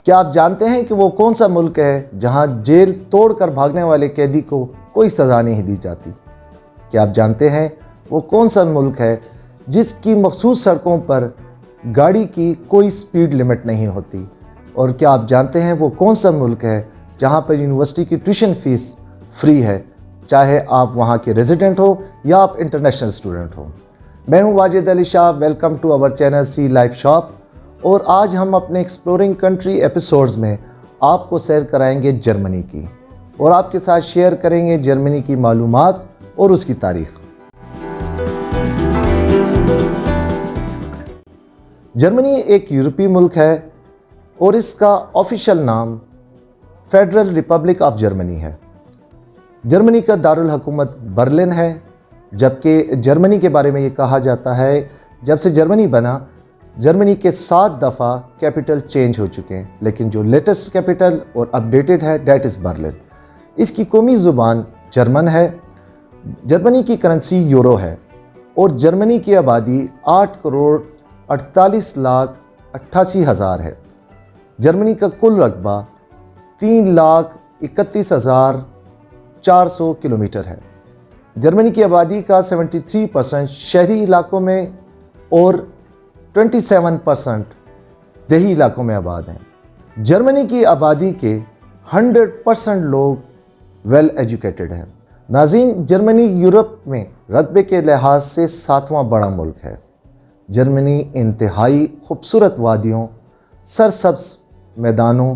کیا آپ جانتے ہیں کہ وہ کون سا ملک ہے جہاں جیل توڑ کر بھاگنے والے قیدی کو کوئی سزا نہیں دی جاتی؟ کیا آپ جانتے ہیں وہ کون سا ملک ہے جس کی مخصوص سڑکوں پر گاڑی کی کوئی سپیڈ لمٹ نہیں ہوتی؟ اور کیا آپ جانتے ہیں وہ کون سا ملک ہے جہاں پر یونیورسٹی کی ٹیوشن فیس فری ہے، چاہے آپ وہاں کے ریزیڈنٹ ہو یا آپ انٹرنیشنل اسٹوڈنٹ ہو؟ میں ہوں Wajid Ali Shah, welcome to our channel C life shop, اور آج ہم اپنے ایکسپلورنگ کنٹری ایپیسوڈز میں آپ کو سیر کرائیں گے جرمنی کی، اور آپ کے ساتھ شیئر کریں گے جرمنی کی معلومات اور اس کی تاریخ۔ جرمنی ایک یورپی ملک ہے اور اس کا آفیشیل نام فیڈرل ریپبلک آف جرمنی ہے۔ جرمنی کا دارالحکومت برلن ہے، جبکہ جرمنی کے بارے میں یہ کہا جاتا ہے جب سے جرمنی بنا جرمنی کے 7 دفعہ کیپٹل چینج ہو چکے ہیں، لیکن جو لیٹسٹ کیپٹل اور اپڈیٹڈ ہے دیٹ از برلن۔ اس کی قومی زبان جرمن ہے۔ جرمنی کی کرنسی یورو ہے اور جرمنی کی آبادی 8,48,88,000 ہے۔ جرمنی کا کل رقبہ 3,31,400 کلومیٹر ہے۔ جرمنی کی آبادی کا 73% شہری علاقوں میں اور 27% دیہی علاقوں میں آباد ہیں۔ جرمنی کی آبادی کے 100% لوگ ویل ایجوکیٹڈ ہیں۔ ناظرین، جرمنی یورپ میں رقبے کے لحاظ سے 7واں بڑا ملک ہے۔ جرمنی انتہائی خوبصورت وادیوں، سرسبز میدانوں،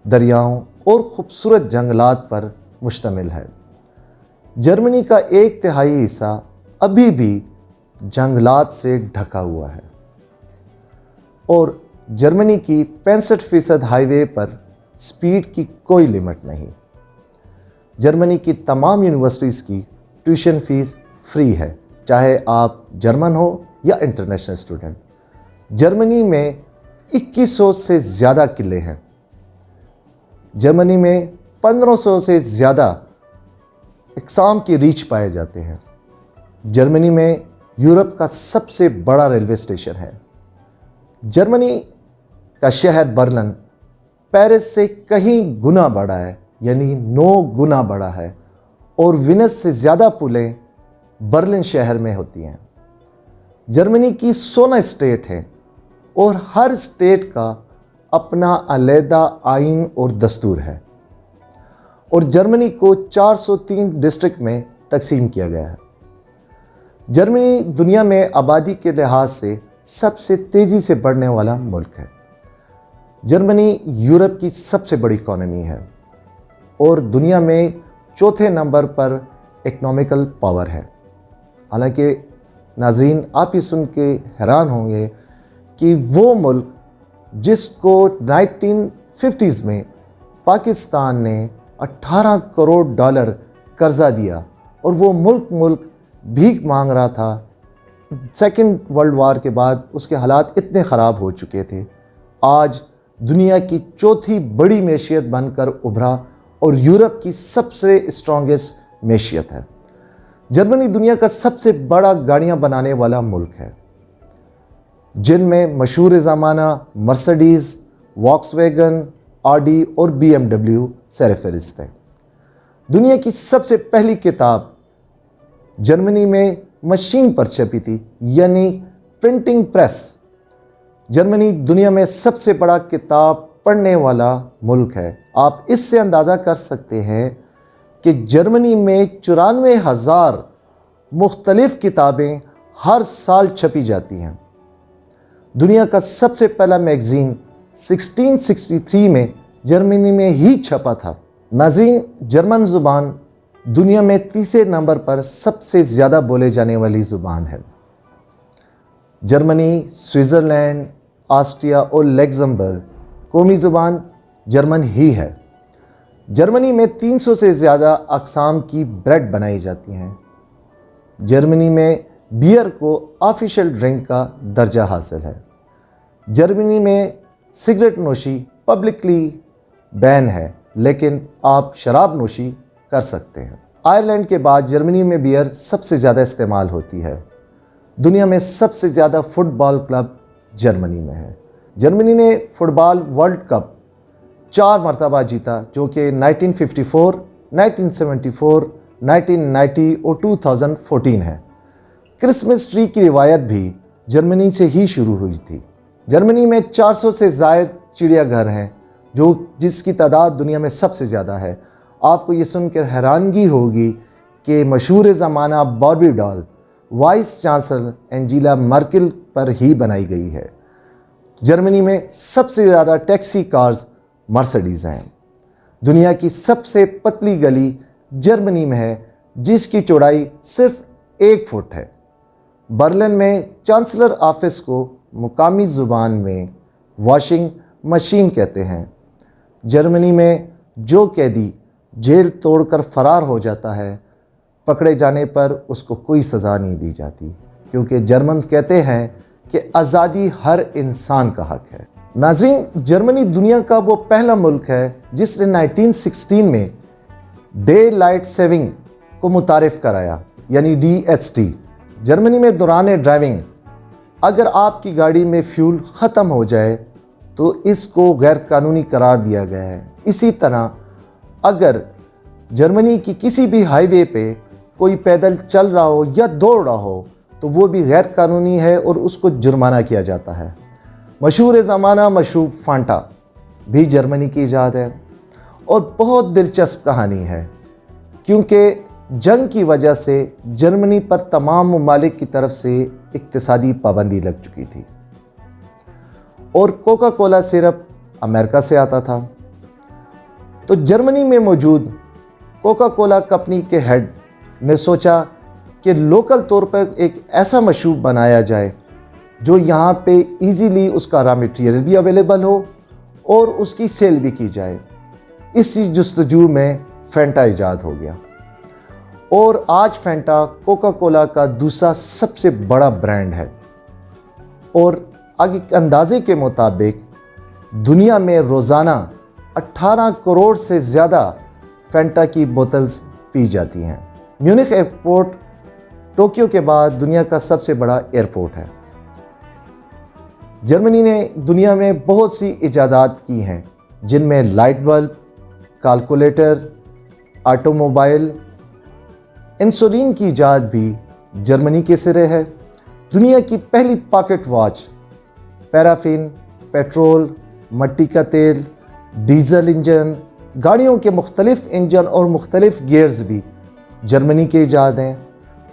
دریاؤں اور خوبصورت جنگلات پر مشتمل ہے۔ جرمنی کا 1/3 حصہ ابھی بھی جنگلات سے ڈھکا ہوا ہے، اور جرمنی کی 65% ہائی وے پر سپیڈ کی کوئی لمٹ نہیں۔ جرمنی کی تمام یونیورسٹیز کی ٹیوشن فیس فری ہے، چاہے آپ جرمن ہو یا انٹرنیشنل اسٹوڈنٹ۔ جرمنی میں 2100 سے زیادہ قلعے ہیں۔ جرمنی میں 1500 سے زیادہ اقسام کے ریچھ پائے جاتے ہیں۔ جرمنی میں یورپ کا سب سے بڑا ریلوے اسٹیشن ہے۔ جرمنی کا شہر برلن پیرس سے کہیں گنا بڑا ہے، یعنی 9 گنا بڑا ہے، اور وینس سے زیادہ پلیں برلن شہر میں ہوتی ہیں۔ جرمنی کی 16 اسٹیٹ ہیں اور ہر اسٹیٹ کا اپنا علیحدہ آئین اور دستور ہے، اور جرمنی کو 403 ڈسٹرکٹ میں تقسیم کیا گیا ہے۔ جرمنی دنیا میں آبادی کے لحاظ سے سب سے تیزی سے بڑھنے والا ملک ہے۔ جرمنی یورپ کی سب سے بڑی اکانومی ہے اور دنیا میں 4تھے نمبر پر اکنامیکل پاور ہے۔ حالانکہ ناظرین، آپ یہ سن کے حیران ہوں گے کہ وہ ملک جس کو 1950s میں پاکستان نے $18 کروڑ قرضہ دیا اور وہ ملک بھیک مانگ رہا تھا، سیکنڈ ورلڈ وار کے بعد اس کے حالات اتنے خراب ہو چکے تھے، آج دنیا کی 4تھی بڑی معیشت بن کر ابھرا اور یورپ کی سب سے اسٹرانگسٹ معیشت ہے۔ جرمنی دنیا کا سب سے بڑا گاڑیاں بنانے والا ملک ہے، جن میں مشہور زمانہ مرسڈیز، واکس ویگن، آڈی اور BMW سر فہرست ہے۔ دنیا کی سب سے پہلی کتاب جرمنی میں مشین پر چھپی تھی، یعنی پرنٹنگ پریس۔ جرمنی دنیا میں سب سے بڑا کتاب پڑھنے والا ملک ہے۔ آپ اس سے اندازہ کر سکتے ہیں کہ جرمنی میں 94,000 مختلف کتابیں ہر سال چھپی جاتی ہیں۔ دنیا کا سب سے پہلا میگزین 1663 میں جرمنی میں ہی چھپا تھا۔ ناظرین، جرمن زبان دنیا میں 3 نمبر پر سب سے زیادہ بولے جانے والی زبان ہے۔ جرمنی، سوئٹزرلینڈ، آسٹریا اور لگزمبرگ قومی زبان جرمن ہی ہے۔ جرمنی میں 300 سے زیادہ اقسام کی بریڈ بنائی جاتی ہیں۔ جرمنی میں بیئر کو آفیشیل ڈرنک کا درجہ حاصل ہے۔ جرمنی میں سگریٹ نوشی پبلکلی بین ہے، لیکن آپ شراب نوشی کر سکتے ہیں۔ آئرلینڈ کے بعد جرمنی میں بیئر سب سے زیادہ استعمال ہوتی ہے۔ دنیا میں سب سے زیادہ فٹ بال کلب جرمنی میں ہے۔ جرمنی نے فٹ بال ورلڈ کپ 4 मरतबा जीता, जो कि 1954, 1974, 1990 और 2014 है। क्रिसमस ट्री की रिवायत भी जर्मनी से ही शुरू हुई थी। जर्मनी में 400 से ज़ायद चिड़ियाघर हैं, जिसकी तादाद दुनिया में सबसे ज़्यादा है। आपको ये सुनकर हैरानगी होगी कि मशहूर ज़माना Barbie doll vice chancellor Angela Merkel पर ही बनाई गई है। जर्मनी में सबसे ज़्यादा टैक्सी कार्स मर्सिडीज़ हैं। दुनिया की सबसे पतली गली जर्मनी में है, जिसकी चौड़ाई सिर्फ 1 फुट है। बर्लिन में चांसलर ऑफिस को मुकामी ज़ुबान में वॉशिंग मशीन कहते हैं। जर्मनी में जो कैदी जेल तोड़कर फ़रार हो जाता है, पकड़े जाने पर उसको कोई सज़ा नहीं दी जाती, क्योंकि जर्मन कहते हैं कि आज़ादी हर इंसान का हक है। नाज़रीन, जर्मनी दुनिया का वो पहला मुल्क है जिसने 1916 में डे लाइट सेविंग को मुतारिफ़ कराया, यानी DST। जर्मनी में दौरान ड्राइविंग अगर आपकी गाड़ी में फ्यूल ख़त्म हो जाए तो इसको गैर कानूनी करार दिया गया है। इसी तरह अगर जर्मनी की किसी भी हाईवे पे कोई पैदल चल रहा हो या दौड़ रहा हो तो वो भी गैर कानूनी है और उसको जुर्माना किया जाता है। मशहूर ज़माना मशरूब फांटा भी जर्मनी की ईजाद है और बहुत दिलचस्प कहानी है, क्योंकि जंग की वजह से जर्मनी पर तमाम ममालिक की तरफ से इक्तिसादी पाबंदी लग चुकी थी और कोका कोला सिरप अमेरिका से आता था। तो जर्मनी में मौजूद कोका कोला कंपनी के हेड ने सोचा कि लोकल तौर पर एक ऐसा मशरूब बनाया जाए जो यहाँ पे इजीली उसका रॉ मटेरियल भी अवेलेबल हो और उसकी सेल भी की जाए। इसी जुस्तजू में फैंटा ईजाद हो गया और आज फैंटा कोका कोला का दूसरा सबसे बड़ा ब्रांड है और आगे के अंदाजे के मुताबिक दुनिया में रोज़ाना 18 करोड़ से ज़्यादा फैंटा की बोतल्स पी जाती हैं। म्यूनिख एयरपोर्ट टोक्यो के बाद दुनिया का सबसे बड़ा एयरपोर्ट है। जर्मनी ने दुनिया में बहुत सी इजादात की हैं, जिनमें light bulb, calculator, automobile, insulin की ईजाद भी जर्मनी के सिरे है। दुनिया की पहली पॉकेट वॉच पैराफिन, पेट्रोल, मट्टी का तेल, डीजल इंजन, गाड़ियों के मुख्तलिफ इंजन और मुख्तलिफ गियर्स भी जर्मनी के ईजाद हैं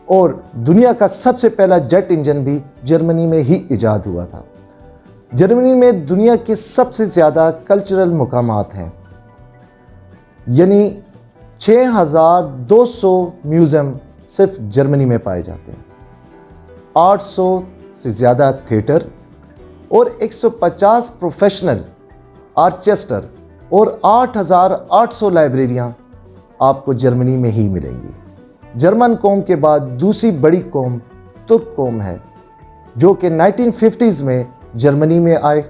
और दुनिया का सबसे पहला जेट इंजन भी जर्मनी में ही ईजाद हुआ था। जर्मनी में दुनिया के सबसे ज़्यादा कल्चरल मुकामात हैं, यानी 6200 म्यूज़ियम सिर्फ जर्मनी में पाए जाते हैं। 800 से ज़्यादा थिएटर और 150 प्रोफेशनल ऑर्केस्ट्रा और 8800 लाइब्रेरियां आपको जर्मनी में ही मिलेंगी। जर्मन कौम के बाद दूसरी बड़ी कौम तुर्क कौम है, जो कि 1950s में जर्मनी में आए।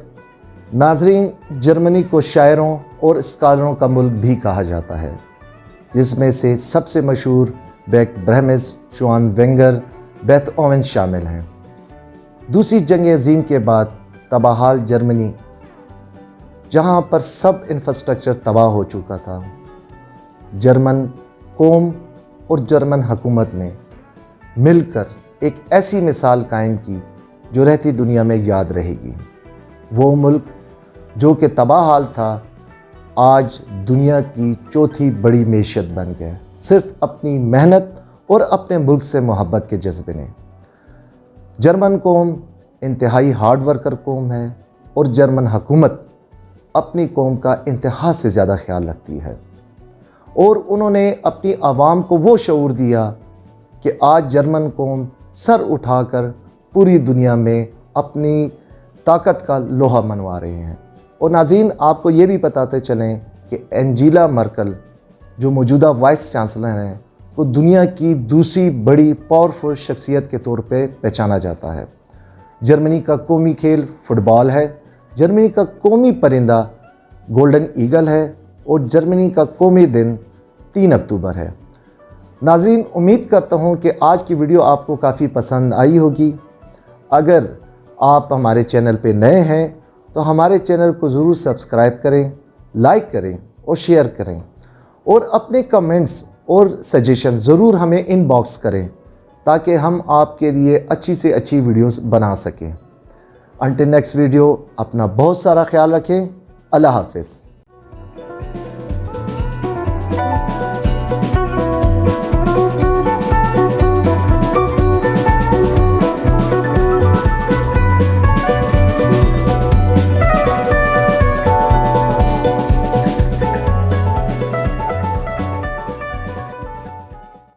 नाजरीन, जर्मनी को शायरों और स्कॉलरों का मुल्क भी कहा जाता है, जिसमें से सबसे मशहूर बेक ब्रहेमिस, शुआन वेंगर, बेथओवन शामिल हैं। दूसरी जंग अज़ीम के बाद तबाहाल जर्मनी, जहां पर सब इंफ्रास्ट्रक्चर तबाह हो चुका था, जर्मन कौम और जर्मन हुकूमत ने मिलकर एक ऐसी मिसाल कायम की जो रहती दुनिया में याद रहेगी। वो मुल्क जो कि तबाहाल था, आज दुनिया की चौथी बड़ी मैशत बन गया, सिर्फ अपनी मेहनत और अपने मुल्क से मोहब्बत के जज्बे ने। जर्मन कौम इंतहाई हार्ड वर्कर कौम है और जर्मन हुकूमत अपनी कौम का इंतहा से ज़्यादा ख्याल रखती है और उन्होंने अपनी आवाम को वो शऊर दिया कि आज जर्मन कौम सर उठाकर पूरी दुनिया में अपनी ताकत का लोहा मनवा रहे हैं। और नाज़रीन, आपको ये भी बताते चलें कि एंजेला मर्केल जो मौजूदा वाइस चांसलर हैं, को दुनिया की दूसरी बड़ी पावरफुल शख्सियत के तौर पे पहचाना जाता है। जर्मनी का कौमी खेल फुटबॉल है, जर्मनी का कौमी परिंदा गोल्डन ईगल है और जर्मनी का कौमी दिन 3 अक्टूबर है। नाज़रीन, उम्मीद करता हूँ कि आज की वीडियो आपको काफ़ी पसंद आई होगी। अगर आप हमारे चैनल पे नए हैं तो हमारे चैनल को ज़रूर सब्सक्राइब करें لائک کریں اور شیئر کریں، اور اپنے کمنٹس اور سجیشن ضرور ہمیں ان باکس کریں تاکہ ہم آپ کے لیے اچھی سے اچھی ویڈیوز بنا سکیں۔ انٹل نیکسٹ ویڈیو، اپنا بہت سارا خیال رکھیں۔ اللہ حافظ۔